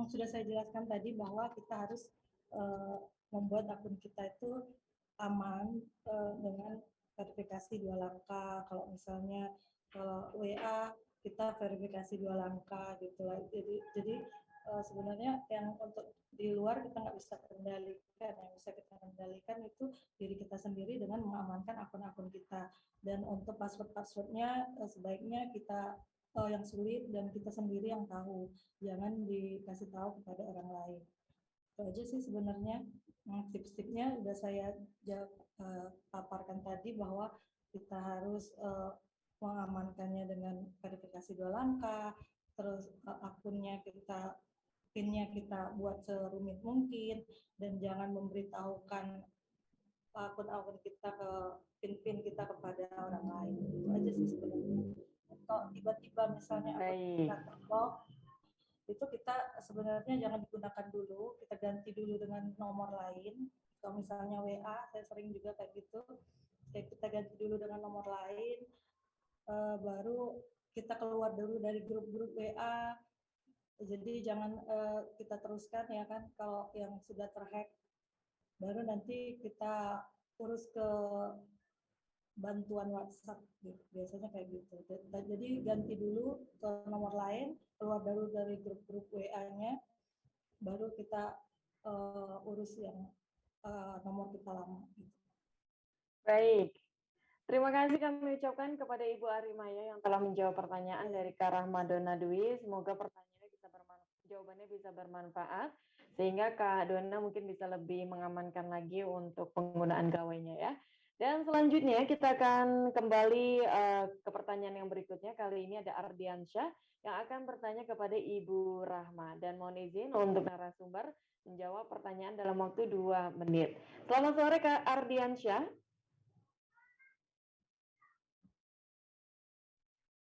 sudah saya jelaskan tadi bahwa kita harus membuat akun kita itu aman dengan verifikasi 2 langkah. Kalau misalnya kalau WA kita verifikasi 2 langkah gitu lah. Jadi sebenarnya yang untuk di luar kita nggak bisa kendalikan. Yang bisa kita kendalikan itu diri kita sendiri dengan mengamankan akun-akun kita. Dan untuk password-passwordnya sebaiknya kita yang sulit dan kita sendiri yang tahu, jangan dikasih tahu kepada orang lain. Itu aja sih sebenarnya. Tips-tipsnya udah saya paparkan tadi bahwa kita harus mengamankannya dengan verifikasi 2 langkah, terus akunnya kita PIN-nya kita buat serumit mungkin, dan jangan memberitahukan akun-akun kita ke PIN-PIN kita kepada orang lain. Itu aja sih sebenarnya. Kalau tiba-tiba misalnya akun kita terblok, itu kita sebenarnya jangan digunakan dulu, kita ganti dulu dengan nomor lain. Kalau misalnya WA, saya sering juga kayak gitu, kita ganti dulu dengan nomor lain, baru kita keluar dulu dari grup-grup WA. Jadi jangan kita teruskan ya kan, kalau yang sudah terhack, baru nanti kita urus ke bantuan WhatsApp gitu. Biasanya kayak gitu. Jadi ganti dulu ke nomor lain, keluar dulu dari grup-grup WA-nya, baru kita urus yang nomor kita lama. Gitu. Baik, terima kasih kami ucapkan kepada Ibu Arimaya yang telah menjawab pertanyaan dari Kak Rahmadona Dwi. Semoga pertanyaannya bisa jawabannya bisa bermanfaat, sehingga Kak Dona mungkin bisa lebih mengamankan lagi untuk penggunaan gawainya ya. Dan selanjutnya kita akan kembali ke pertanyaan yang berikutnya. Kali ini ada Ardiansyah yang akan bertanya kepada Ibu Rahma. Dan mohon izin untuk narasumber menjawab pertanyaan dalam waktu 2 menit. Selamat sore Kak Ardiansyah.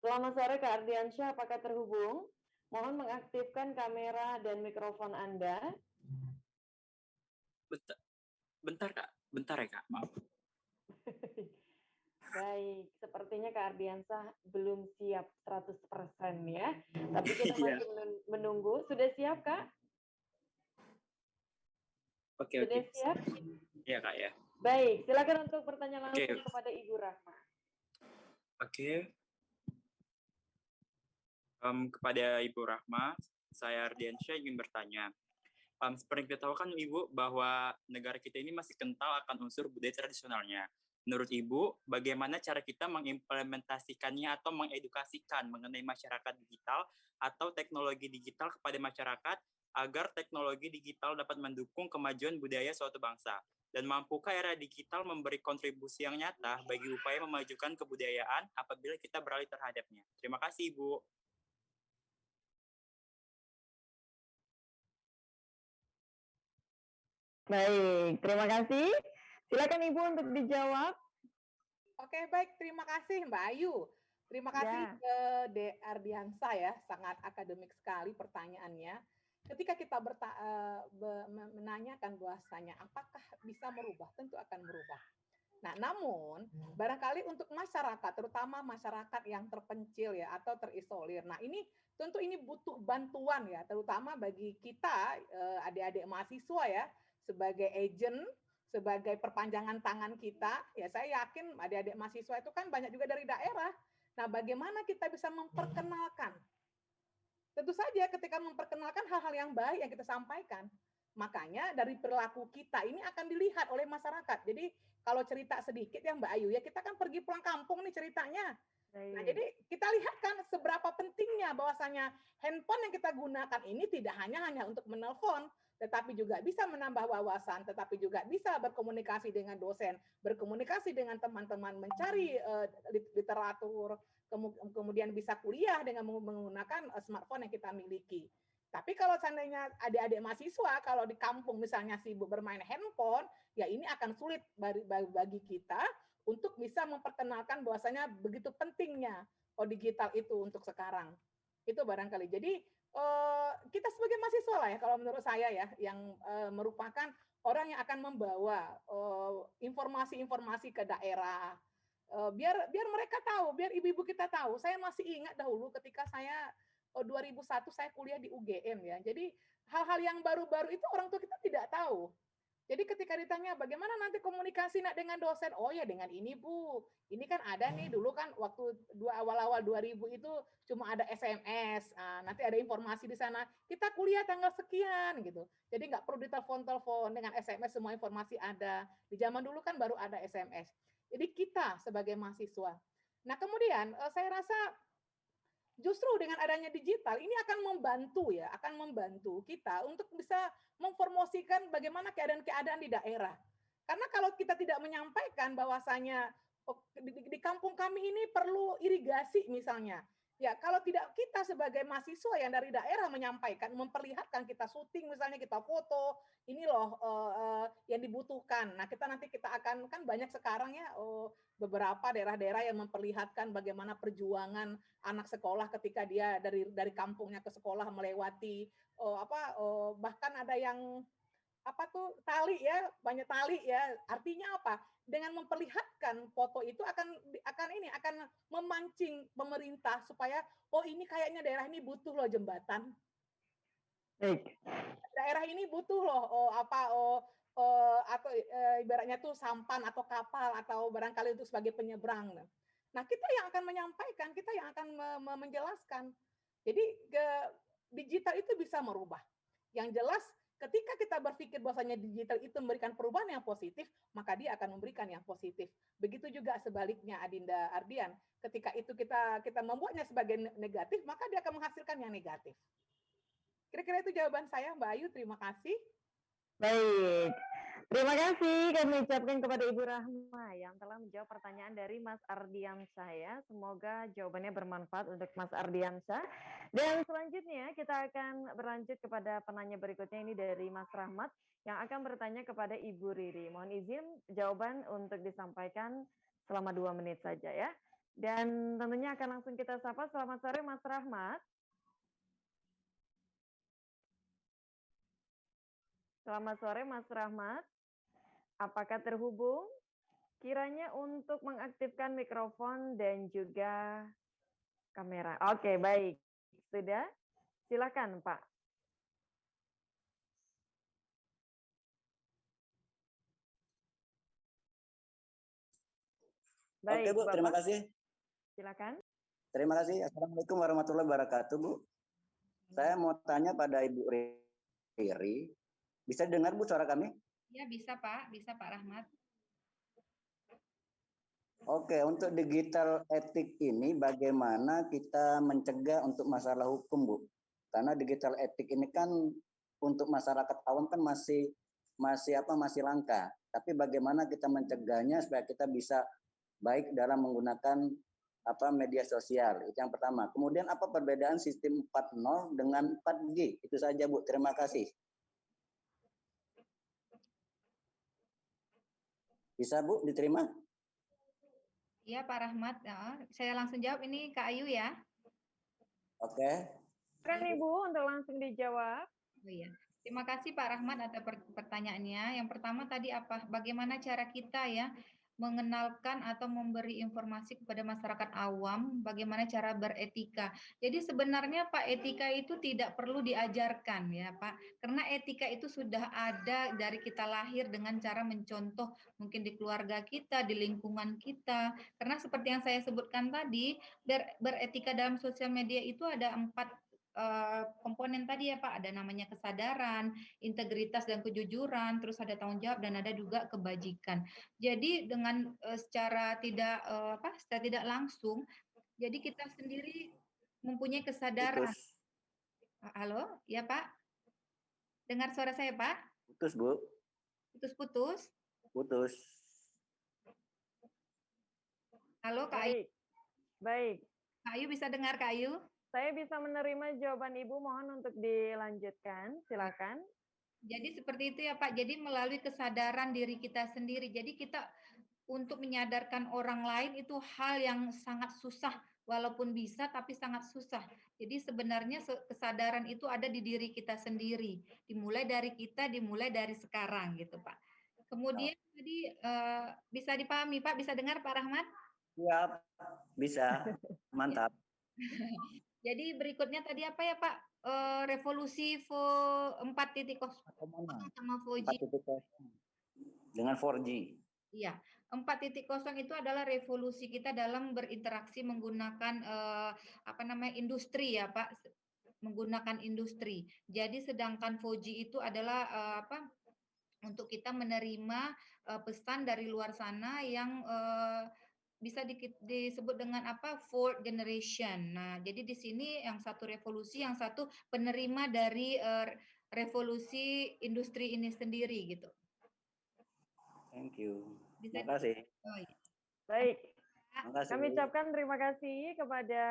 Selamat sore Kak Ardiansyah, apakah terhubung? Mohon mengaktifkan kamera dan mikrofon Anda. Bentar Kak, bentar ya Kak, maaf. Baik, sepertinya Kak Ardiansyah belum siap 100% ya. Tapi kita masih menunggu. Sudah siap Kak? Oke. Sudah siap? Iya Kak ya. Baik, silakan untuk pertanyaan langsung kepada Ibu Rahma. Oke. Kepada Ibu Rahma, saya Ardiansyah ingin bertanya. Seperti kita tahu kan Ibu bahwa negara kita ini masih kental akan unsur budaya tradisionalnya. Menurut Ibu, bagaimana cara kita mengimplementasikannya atau mengedukasikan mengenai masyarakat digital atau teknologi digital kepada masyarakat agar teknologi digital dapat mendukung kemajuan budaya suatu bangsa? Dan mampukah era digital memberi kontribusi yang nyata bagi upaya memajukan kebudayaan apabila kita beralih terhadapnya? Terima kasih Ibu. Baik, terima kasih. Silakan Ibu untuk dijawab. Oke, baik. Terima kasih Mbak Ayu. Terima kasih ke De Ardiansyah ya, sangat akademik sekali pertanyaannya. Ketika kita menanyakan bahwasanya apakah bisa merubah, tentu akan merubah. Nah, namun barangkali untuk masyarakat, terutama masyarakat yang terpencil ya atau terisolir. Nah, ini tentu ini butuh bantuan ya, terutama bagi kita adik-adik mahasiswa ya, sebagai agent, sebagai perpanjangan tangan kita. Ya, saya yakin adik-adik mahasiswa itu kan banyak juga dari daerah. Nah, bagaimana kita bisa memperkenalkan? Tentu saja ketika memperkenalkan hal-hal yang baik yang kita sampaikan. Makanya dari perilaku kita ini akan dilihat oleh masyarakat. Jadi kalau cerita sedikit ya Mbak Ayu, ya kita kan pergi pulang kampung nih ceritanya. Nah, jadi kita lihat kan seberapa pentingnya bahwasanya handphone yang kita gunakan ini tidak hanya untuk menelpon, tetapi juga bisa menambah wawasan, tetapi juga bisa berkomunikasi dengan dosen, berkomunikasi dengan teman-teman, mencari literatur, kemudian bisa kuliah dengan menggunakan smartphone yang kita miliki. Tapi kalau seandainya adik-adik mahasiswa, kalau di kampung misalnya sibuk bermain handphone, ya ini akan sulit bagi kita untuk bisa memperkenalkan bahwasanya begitu pentingnya digital itu untuk sekarang. Itu barangkali. Jadi kita sebagai mahasiswa lah ya, kalau menurut saya ya, yang merupakan orang yang akan membawa informasi-informasi ke daerah, biar mereka tahu, biar ibu-ibu kita tahu. Saya masih ingat dahulu ketika saya 2001 saya kuliah di UGM ya. Jadi hal-hal yang baru-baru itu orang tua kita tidak tahu. Jadi ketika ditanya bagaimana nanti komunikasi nak dengan dosen, oh ya dengan ini Bu, ini kan ada nih dulu kan waktu awal-awal 2000 itu cuma ada SMS, nanti ada informasi di sana, kita kuliah tanggal sekian gitu. Jadi nggak perlu ditelepon-telepon, dengan SMS semua informasi ada. Di zaman dulu kan baru ada SMS. Jadi kita sebagai mahasiswa. Nah kemudian saya rasa justru dengan adanya digital ini akan membantu ya, akan membantu kita untuk bisa mempromosikan bagaimana keadaan-keadaan di daerah. Karena kalau kita tidak menyampaikan bahwasanya di kampung kami ini perlu irigasi misalnya. Ya, kalau tidak kita sebagai mahasiswa yang dari daerah menyampaikan, memperlihatkan kita syuting misalnya, kita foto, ini loh yang dibutuhkan. Nah, kita akan kan banyak sekarang ya beberapa daerah-daerah yang memperlihatkan bagaimana perjuangan anak sekolah ketika dia dari kampungnya ke sekolah melewati bahkan ada yang tali ya, banyak tali ya. Artinya apa? Dengan memperlihatkan foto itu akan memancing pemerintah supaya oh ini kayaknya daerah ini butuh loh jembatan. Baik. Daerah ini butuh loh atau ibaratnya tuh sampan atau kapal atau barangkali itu sebagai penyeberang. Nah, kita yang akan menyampaikan, kita yang akan menjelaskan. Jadi digital itu bisa merubah. Yang jelas ketika kita berpikir bahwasanya digital itu memberikan perubahan yang positif, maka dia akan memberikan yang positif. Begitu juga sebaliknya Adinda Ardian, ketika itu kita membuatnya sebagai negatif, maka dia akan menghasilkan yang negatif. Kira-kira itu jawaban saya, Mbak Ayu. Terima kasih. Baik. Terima kasih kami ucapkan kepada Ibu Rahma yang telah menjawab pertanyaan dari Mas Ardiansyah ya. Semoga jawabannya bermanfaat untuk Mas Ardiansyah. Dan selanjutnya kita akan berlanjut kepada penanya berikutnya, ini dari Mas Rahmat yang akan bertanya kepada Ibu Riri. Mohon izin jawaban untuk disampaikan selama 2 menit saja ya. Dan tentunya akan langsung kita sapa. Selamat sore Mas Rahmat. Selamat sore Mas Rahmat. Apakah terhubung? Kiranya untuk mengaktifkan mikrofon dan juga kamera. Oke, baik. Sudah? Silakan, Pak. Baik, oke Bu, Bapak. terima kasih. Silakan. Terima kasih. Assalamualaikum warahmatullahi wabarakatuh Bu. Saya mau tanya pada Ibu Riri. Bisa dengar Bu suara kami? Ya bisa Pak Rahmat. Oke, untuk digital etik ini bagaimana kita mencegah untuk masalah hukum Bu? Karena digital etik ini kan untuk masyarakat awam kan masih langka. Tapi bagaimana kita mencegahnya supaya kita bisa baik dalam menggunakan media sosial. Itu yang pertama. Kemudian apa perbedaan sistem 4.0 dengan 4G? Itu saja Bu. Terima kasih. Bisa Bu, diterima? Iya Pak Rahmat, saya langsung jawab, ini Kak Ayu ya. Oke. Silakan Ibu untuk langsung dijawab. Oh iya. Terima kasih Pak Rahmat atas pertanyaannya. Yang pertama tadi bagaimana cara kita ya mengenalkan atau memberi informasi kepada masyarakat awam bagaimana cara beretika. Jadi sebenarnya Pak, etika itu tidak perlu diajarkan ya Pak, karena etika itu sudah ada dari kita lahir dengan cara mencontoh mungkin di keluarga kita, di lingkungan kita. Karena seperti yang saya sebutkan tadi, beretika dalam sosial media itu ada 4 komponen tadi ya Pak, ada namanya kesadaran, integritas dan kejujuran, terus ada tanggung jawab dan ada juga kebajikan. Jadi dengan secara tidak langsung, jadi kita sendiri mempunyai kesadaran. Putus. Halo, ya Pak? Dengar suara saya Pak? Putus Bu. Putus-putus. Putus. Halo Kak Ayu. Baik. Kak Ayu bisa dengar Kak Ayu? Saya bisa menerima jawaban Ibu, mohon untuk dilanjutkan. Silakan. Jadi seperti itu ya Pak. Jadi melalui kesadaran diri kita sendiri. Jadi kita untuk menyadarkan orang lain itu hal yang sangat susah. Walaupun bisa tapi sangat susah. Jadi sebenarnya kesadaran itu ada di diri kita sendiri. Dimulai dari kita, dimulai dari sekarang gitu Pak. Kemudian tadi bisa dipahami Pak, bisa dengar Pak Rahmat? Siap, bisa. Mantap. Jadi berikutnya tadi apa ya Pak? Revolusi 4.0 sama 4G. 4.0 dengan 4G. Iya, 4.0 itu adalah revolusi kita dalam berinteraksi menggunakan apa namanya industri ya Pak, menggunakan industri. Jadi sedangkan 4G itu adalah apa? Untuk kita menerima pesan dari luar sana yang bisa disebut dengan apa fourth generation. Nah, jadi di sini yang satu revolusi, yang satu penerima dari revolusi industri ini sendiri gitu. Thank you. Bisa Terima kasih. oh, iya. Baik, Terima kasih. kami ucapkan terima kasih kepada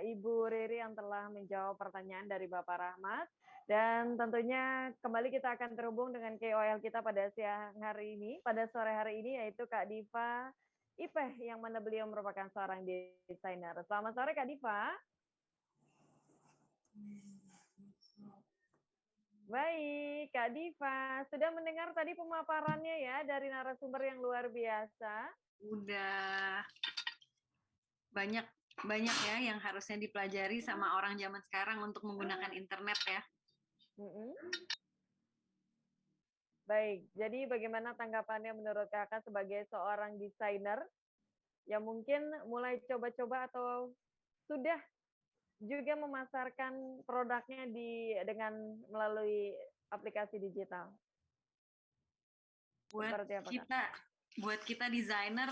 Ibu Riri yang telah menjawab pertanyaan dari Bapak Rahmat. Dan tentunya kembali kita akan terhubung dengan KOL kita pada siang hari ini, pada sore hari ini, yaitu Kak Diva Ipeh, yang mana beliau merupakan seorang desainer. Selamat sore Kak Diva. Baik, Kak Diva, sudah mendengar tadi pemaparannya ya dari narasumber yang luar biasa? Udah banyak ya yang harusnya dipelajari sama orang zaman sekarang untuk menggunakan internet ya. Baik, jadi bagaimana tanggapannya menurut Kakak sebagai seorang desainer yang mungkin mulai coba-coba atau sudah juga memasarkan produknya dengan melalui aplikasi digital? Buat kita desainer,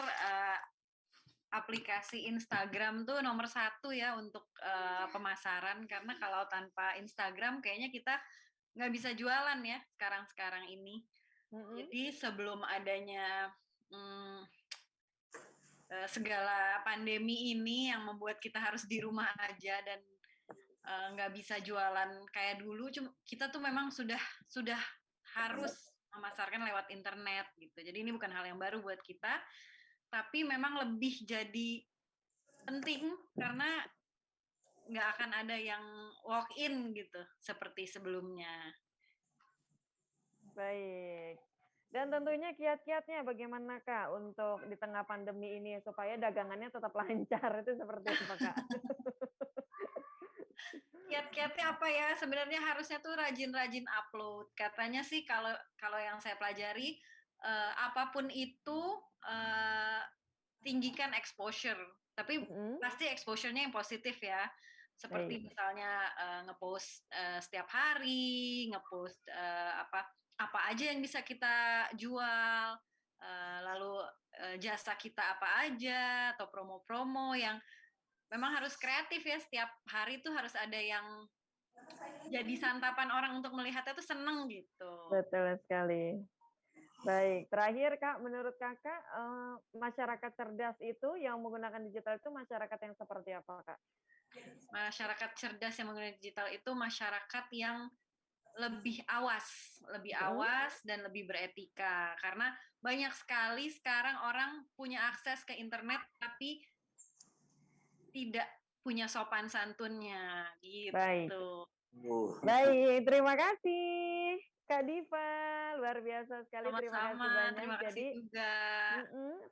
aplikasi Instagram tuh nomor 1 ya untuk pemasaran, karena kalau tanpa Instagram kayaknya kita nggak bisa jualan ya sekarang ini. Jadi sebelum adanya segala pandemi ini yang membuat kita harus di rumah aja dan nggak bisa jualan kayak dulu, kita tuh memang sudah harus memasarkan lewat internet gitu. Jadi ini bukan hal yang baru buat kita, tapi memang lebih jadi penting karena nggak akan ada yang walk in gitu seperti sebelumnya. Baik. Dan tentunya kiat-kiatnya bagaimana Kak untuk di tengah pandemi ini supaya dagangannya tetap lancar, itu seperti apa Kak? Kiat-kiatnya apa ya? Sebenarnya harusnya tuh rajin-rajin upload. Katanya sih kalau yang saya pelajari, apapun itu tinggikan exposure. Tapi pasti exposure-nya yang positif ya. Seperti misalnya ngepost setiap hari, ngepost apa aja yang bisa kita jual, lalu jasa kita apa aja, atau promo-promo yang memang harus kreatif ya, setiap hari tuh harus ada yang jadi santapan orang untuk melihatnya tuh seneng gitu. Betul sekali. Baik, terakhir Kak, menurut Kakak masyarakat cerdas itu yang menggunakan digital itu masyarakat yang seperti apa Kak? Masyarakat cerdas yang menggunakan digital itu masyarakat yang lebih awas dan lebih beretika, karena banyak sekali sekarang orang punya akses ke internet tapi tidak punya sopan santunnya gitu. Baik. Baik, terima kasih Kak Diva, luar biasa sekali. Sama-sama, terima kasih banyak. Terima kasih juga.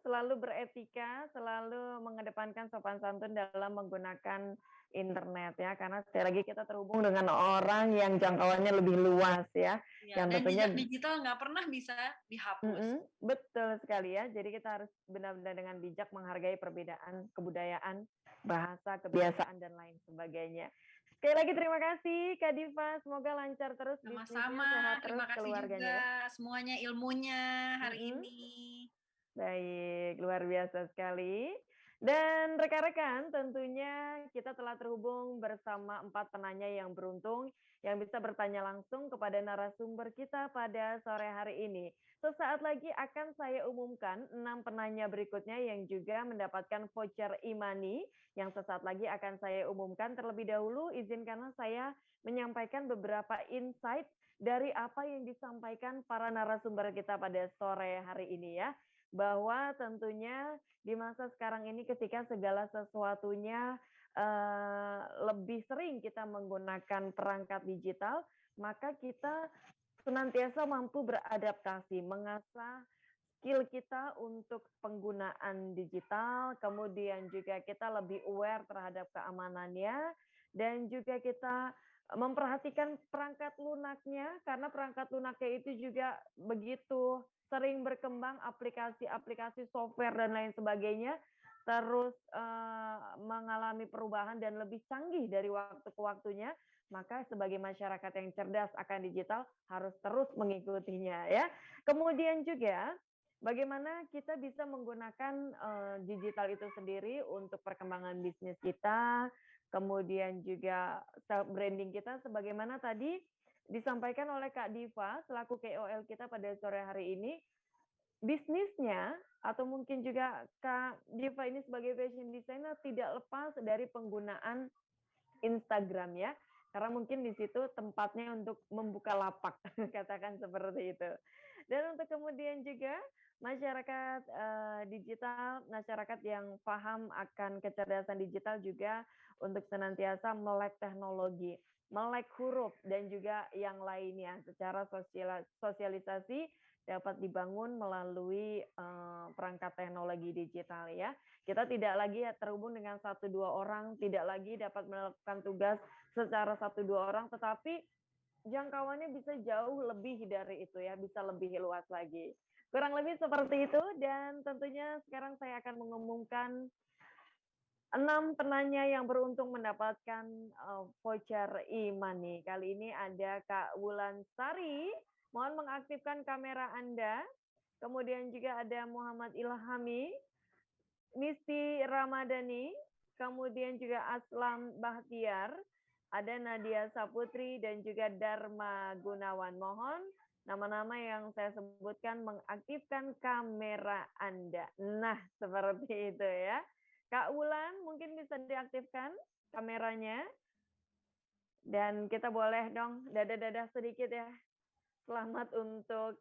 Selalu beretika, selalu mengedepankan sopan santun dalam menggunakan internet ya, karena sekali lagi kita terhubung dengan orang yang jangkauannya lebih luas ya. Yang dan tentunya digital nggak pernah bisa dihapus. Betul sekali ya, jadi kita harus benar-benar dengan bijak menghargai perbedaan kebudayaan, bahasa, kebiasaan, dan lain sebagainya. Sekali lagi terima kasih Kak Diva, semoga lancar terus bisnisnya, sehat terus terima kasih keluarganya. Juga semuanya ilmunya hari ini. Baik, luar biasa sekali. Dan rekan-rekan, tentunya kita telah terhubung bersama 4 penanya yang beruntung yang bisa bertanya langsung kepada narasumber kita pada sore hari ini. Sesaat lagi akan saya umumkan 6 penanya berikutnya yang juga mendapatkan voucher e-money yang sesaat lagi akan saya umumkan. Terlebih dahulu izinkanlah saya menyampaikan beberapa insight dari apa yang disampaikan para narasumber kita pada sore hari ini ya. Bahwa tentunya di masa sekarang ini ketika segala sesuatunya lebih sering kita menggunakan perangkat digital, maka kita senantiasa mampu beradaptasi, mengasah skill kita untuk penggunaan digital, kemudian juga kita lebih aware terhadap keamanannya, dan juga kita memperhatikan perangkat lunaknya, karena perangkat lunaknya itu juga begitu sering berkembang, aplikasi-aplikasi software dan lain sebagainya, terus mengalami perubahan dan lebih canggih dari waktu ke waktunya, maka sebagai masyarakat yang cerdas akan digital harus terus mengikutinya ya. Kemudian juga bagaimana kita bisa menggunakan digital itu sendiri untuk perkembangan bisnis kita, kemudian juga self branding kita, sebagaimana tadi disampaikan oleh Kak Diva selaku KOL kita pada sore hari ini, bisnisnya atau mungkin juga Kak Diva ini sebagai fashion designer tidak lepas dari penggunaan Instagram ya, karena mungkin di situ tempatnya untuk membuka lapak, katakan seperti itu. Dan untuk kemudian juga masyarakat digital, masyarakat yang paham akan kecerdasan digital juga untuk senantiasa melek teknologi, melek huruf dan juga yang lainnya secara sosialisasi dapat dibangun melalui perangkat teknologi digital ya. Kita tidak lagi terhubung dengan 1-2 orang, tidak lagi dapat melakukan tugas secara 1-2 orang, tetapi jangkauannya bisa jauh lebih dari itu ya, bisa lebih luas lagi. Kurang lebih seperti itu, dan tentunya sekarang saya akan mengumumkan 6 penanya yang beruntung mendapatkan voucher e-money. Kali ini ada Kak Wulan Sari, mohon mengaktifkan kamera Anda. Kemudian juga ada Muhammad Ilhami, Misti Ramadhani, kemudian juga Aslam Bahtiar, ada Nadia Saputri dan juga Dharma Gunawan. Mohon nama-nama yang saya sebutkan mengaktifkan kamera Anda. Nah, seperti itu ya. Kak Wulan mungkin bisa diaktifkan kameranya. Dan kita boleh dong dadah-dadah sedikit ya. Selamat untuk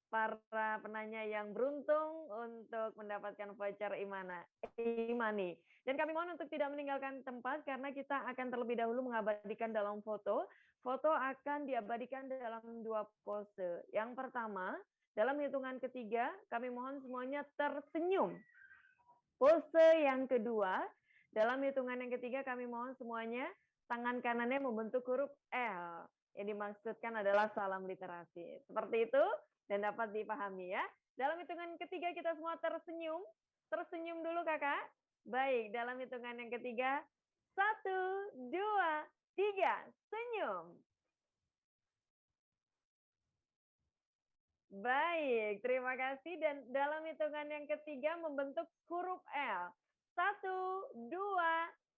para penanya yang beruntung untuk mendapatkan voucher e-money. Dan kami mohon untuk tidak meninggalkan tempat karena kita akan terlebih dahulu mengabadikan dalam foto. Foto akan diabadikan dalam 2 pose. Yang pertama, dalam hitungan ketiga, kami mohon semuanya tersenyum. Pose yang kedua, dalam hitungan yang ketiga kami mohon semuanya tangan kanannya membentuk huruf L. Yang dimaksudkan adalah salam literasi. Seperti itu dan dapat dipahami ya. Dalam hitungan ketiga kita semua tersenyum. Tersenyum dulu kakak. Baik, dalam hitungan yang ketiga. 1, 2, 3, senyum. Baik, terima kasih. Dan dalam hitungan yang ketiga membentuk huruf L. 1, 2,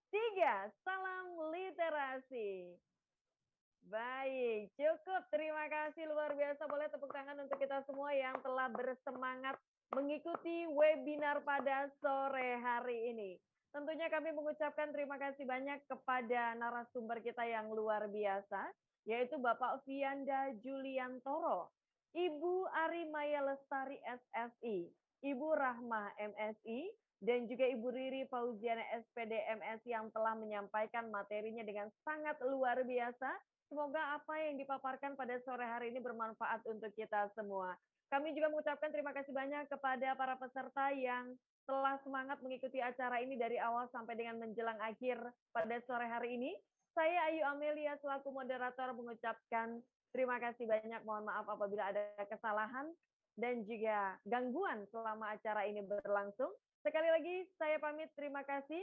3, salam literasi. Baik, cukup. Terima kasih luar biasa. Boleh tepuk tangan untuk kita semua yang telah bersemangat mengikuti webinar pada sore hari ini. Tentunya kami mengucapkan terima kasih banyak kepada narasumber kita yang luar biasa, yaitu Bapak Vianda Juliantoro, Ibu Arimaya Lestari SSI, Ibu Rahma MSI, dan juga Ibu Riri Fauziana SPD MSI yang telah menyampaikan materinya dengan sangat luar biasa. Semoga apa yang dipaparkan pada sore hari ini bermanfaat untuk kita semua. Kami juga mengucapkan terima kasih banyak kepada para peserta yang telah semangat mengikuti acara ini dari awal sampai dengan menjelang akhir pada sore hari ini. Saya Ayu Amelia selaku moderator mengucapkan terima kasih banyak. Mohon maaf apabila ada kesalahan dan juga gangguan selama acara ini berlangsung. Sekali lagi saya pamit, terima kasih.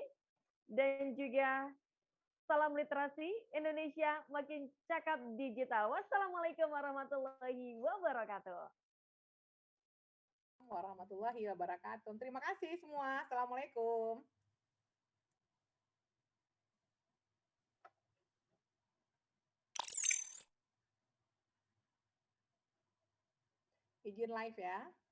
Dan juga salam literasi, Indonesia makin cakap digital. Wassalamualaikum warahmatullahi wabarakatuh. Warahmatullahi wabarakatuh. Terima kasih semua. Assalamualaikum. Izin live ya.